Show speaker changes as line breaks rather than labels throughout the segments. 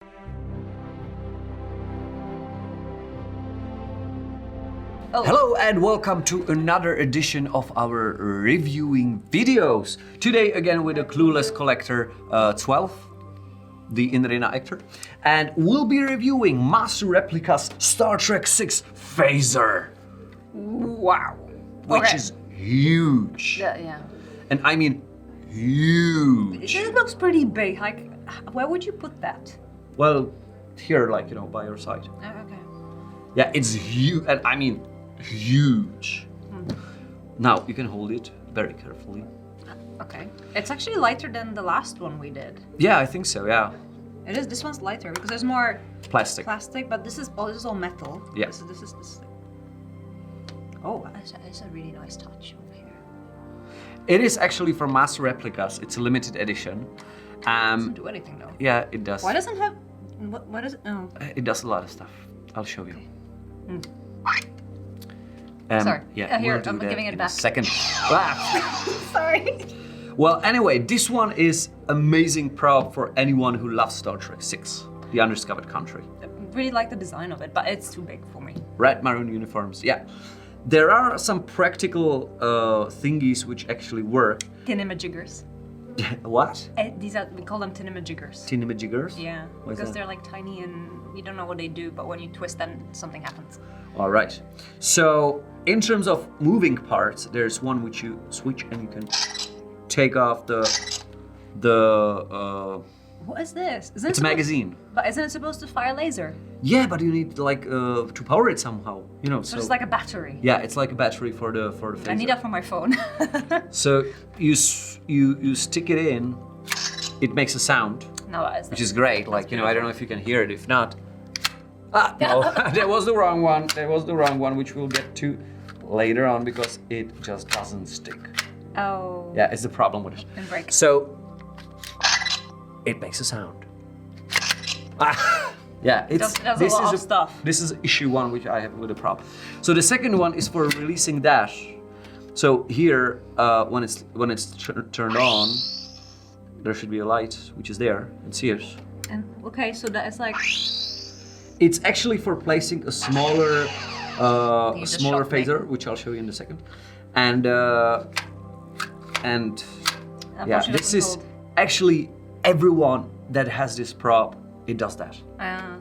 Oh.
Hello and welcome to another edition of our reviewing videos. Today again with a clueless collector 12, the in-arena actor, and we'll be reviewing Master Replicas Star Trek 6 Phaser.
Wow.
Which is huge.
Yeah.
And I mean huge.
It looks pretty big. Like, where would you put that?
Well, here, like, by your side.
Oh, okay.
Yeah, it's huge, and I mean huge. Now you can hold it very carefully.
Okay. It's actually lighter than the last one we did.
Yeah, I think so. Yeah.
It is. This one's lighter because there's more
Plastic.
but this is all metal.
Yeah.
This is. Oh, it's a really nice touch over here.
It is actually from Master Replicas. It's a limited edition.
Doesn't do anything though.
Yeah, it does.
Why doesn't it have? What is it? Oh.
It does a lot of stuff. I'll show you.
Okay.
Sorry.
Yeah, here,
we'll do
I'm
that
giving it
in
back.
a second. Ah.
Sorry.
Well, anyway, this one is amazing prop for anyone who loves Star Trek 6, The Undiscovered Country.
I really like the design of it, but it's too big for me.
Red maroon uniforms. Yeah. There are some practical thingies which actually work.
Tinnimajiggers.
What?
We call them tinnimajiggers.
Tinnimajiggers?
Yeah,
What is
because
that?
they're like tiny and you don't know what they do, but when you twist them, something happens.
All right. So in terms of moving parts, there's one which you switch and you can take off the
What is this? Isn't it
it's a magazine.
But isn't it supposed to fire laser?
Yeah, but you need like to power it somehow,
So it's like a battery.
yeah, it's like a battery for the phaser.
I need that for my phone.
So you stick it in, it makes a sound,
No, that is.
which is great. Like, I don't know if you can hear it. If not, no, that was the wrong one. That was the wrong one, which we'll get to later on because it just doesn't stick.
Oh.
Yeah, it's the problem with it.
And break.
So it makes a sound. Yeah,
It does a lot of stuff.
This is issue one which I have with the prop. So the second one is for releasing that. So here, when it's turned on, there should be a light which is there. It's here.
And okay, so that is like.
It's actually for placing a smaller
Use a
smaller
shock thing.
phaser, which I'll show you in a second. And yeah,
Unfortunately,
this is
hold.
actually everyone that has this prop. It does that.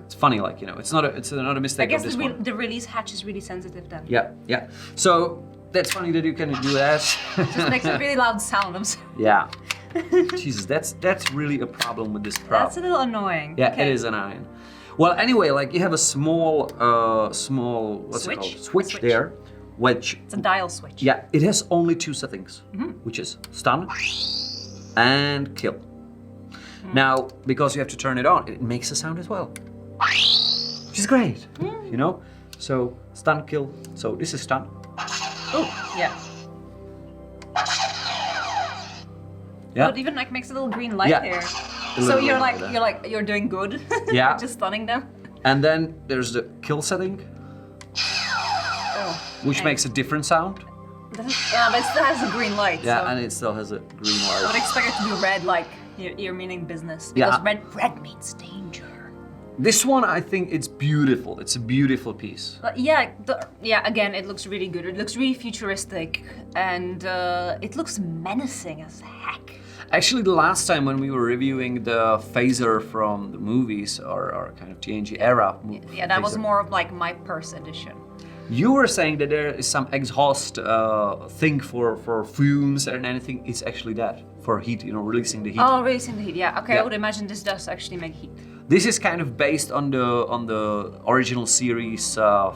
It's funny, like, it's not a
I
mistake
guess
of this one.
the release hatch is really sensitive then.
Yeah. So that's funny that you can do that.
Just makes a really loud sound. I'm sorry.
Yeah. Jesus, that's really a problem with this prop.
That's a little annoying.
Yeah,
Okay.
it is annoying. Well, anyway, like you have a small what's it called? Switch
Switch.
there, which
It's a dial switch.
yeah, it has only two settings, which is stun and kill. Now, because you have to turn it on, it makes a sound as well, which is great. So stun, kill. So this is stun.
Oh, yeah.
Yeah.
It even like makes a little green light
Yeah.
here.
A
So
little
you're
bit
like you're doing good.
Yeah.
Just stunning them.
And then there's the kill setting,
Oh.
which
Nice.
makes a different sound.
But it still has a green light.
Yeah,
so
and it still has a green
I would
light.
expect it to be red, like you're meaning business.
Yeah.
Because red means danger.
This one, I think it's beautiful. It's a beautiful piece.
But yeah, again, it looks really good. It looks really futuristic, and it looks menacing as heck.
Actually, the last time when we were reviewing the phaser from the movies or kind of TNG era,
Yeah, that was
phaser,
more of like my purse edition.
You were saying that there is some exhaust thing for fumes and anything. It's actually that for heat, releasing the heat.
Oh, releasing the heat. Yeah. Okay,
Yeah.
I would imagine this does actually make heat.
This is kind of based on the original series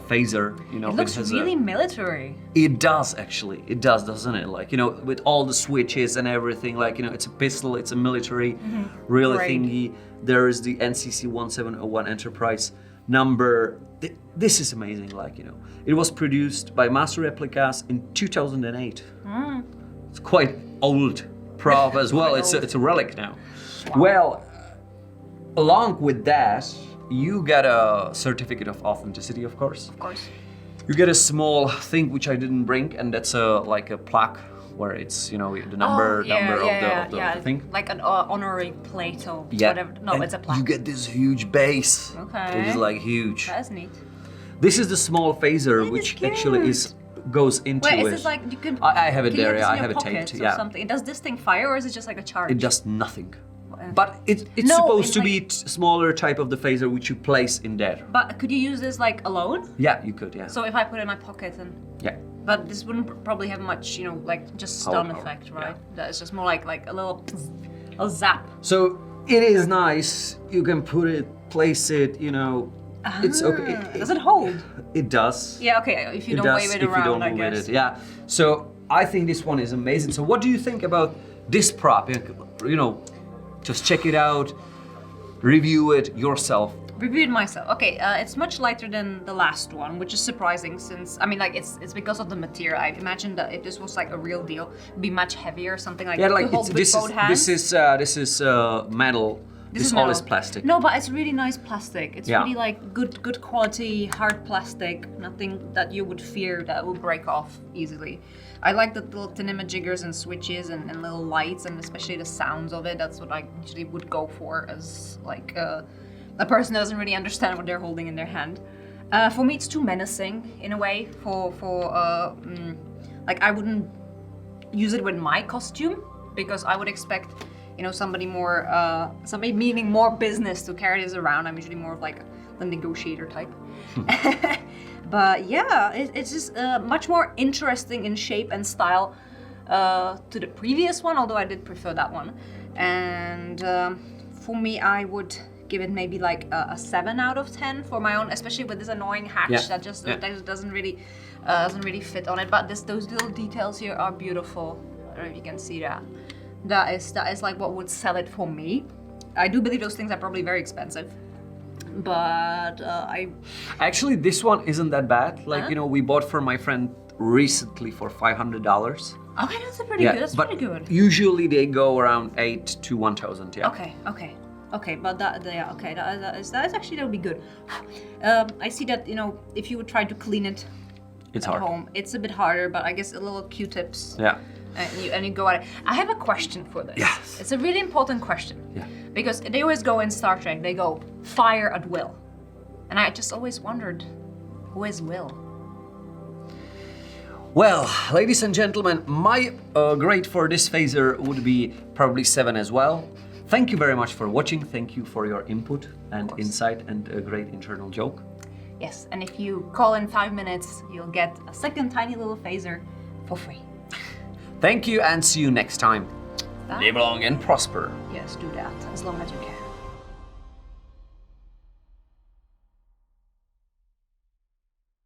phaser.
It looks really military.
It does actually. It does, doesn't it? Like, with all the switches and everything. Like, it's a pistol. It's a military really
Great.
thingy. There is the NCC 1701 Enterprise number. This is amazing. Like, it was produced by Master Replicas in 2008. It's quite old prop as well.
Quite old.
It's a relic now. Well, along with that, you get a certificate of authenticity, of course.
Of course.
You get a small thing which I didn't bring, and that's like a plaque where it's the number of the thing.
Like an honorary plate or whatever. No,
and
it's a plaque.
you get this huge base.
Okay.
It is like huge.
That's neat.
This is the small phaser,
It
which
is
actually
cute.
goes into
Wait,
it.
is this like you can?
I have it
can you
there.
this
Yeah,
in
I have
your
it taped.
pockets or
Yeah.
something? Does this thing fire, or is it just like a charge?
It does nothing.
Uh,
But it's
No,
supposed to
in
be smaller type of the phaser which you place in there.
But could you use this like alone?
Yeah, you could. Yeah.
So if I put it in my pocket and.
Yeah.
But this wouldn't probably have much, like just stun effect, right? That is just more like a little zap.
So it is nice. You can put it, place it. It's okay.
Does it hold?
It does.
Yeah, okay. If you
It
don't
does
wave it
if you
around,
don't
I
move
guess.
it. Yeah. So I think this one is amazing. So what do you think about this prop? Just check it out, review it yourself.
Reviewed myself. Okay, it's much lighter than the last one, which is surprising since it's because of the material. I imagined that if this was like a real deal, it'd be much heavier, something like
Yeah,
to
like
hold with both hands.
this is metal. This all is
metal.
plastic.
No, but it's really nice plastic. It's
Yeah.
really like good quality, hard plastic. Nothing that you would fear that will break off easily. I like the little thinamajiggers and switches and little lights, and especially the sounds of it. That's what I usually would go for as like a person that doesn't really understand what they're holding in their hand. For me, it's too menacing in a way. Like I wouldn't use it with my costume because I would expect somebody meaning more business to carry this around. I'm usually more of like the negotiator type. But yeah, it's just much more interesting in shape and style to the previous one, although I did prefer that one. And for me, I would give it maybe like a 7 out of 10 for my own, especially with this annoying hatch that just that doesn't really fit on it. But those little details here are beautiful. I don't know if you can see that. That is like what would sell it for me. I do believe those things are probably very expensive, but
Actually, this one isn't that bad. Like we bought for my friend recently for $500.
Okay, that's pretty good. That's
but
pretty good.
Usually they go around 8 to 1,000. Yeah.
Okay, but that is actually that would be good. I see that if you would try to clean it
It's
at
hard.
home, it's a bit harder. But I guess a little Q-tips.
Yeah.
And you go at it. I have a question for this.
Yes.
It's a really important question.
Yeah.
Because they always go in Star Trek, they go fire at will. And I just always wondered, who is Will?
Well, ladies and gentlemen, my grade for this phaser would be probably 7 as well. Thank you very much for watching. Thank you for your input and insight and a great internal joke.
Yes, and if you call in 5 minutes, you'll get a second tiny little phaser for free.
Thank you and see you next time.
Bye.
Live long and prosper.
Yes, do that as long as you can.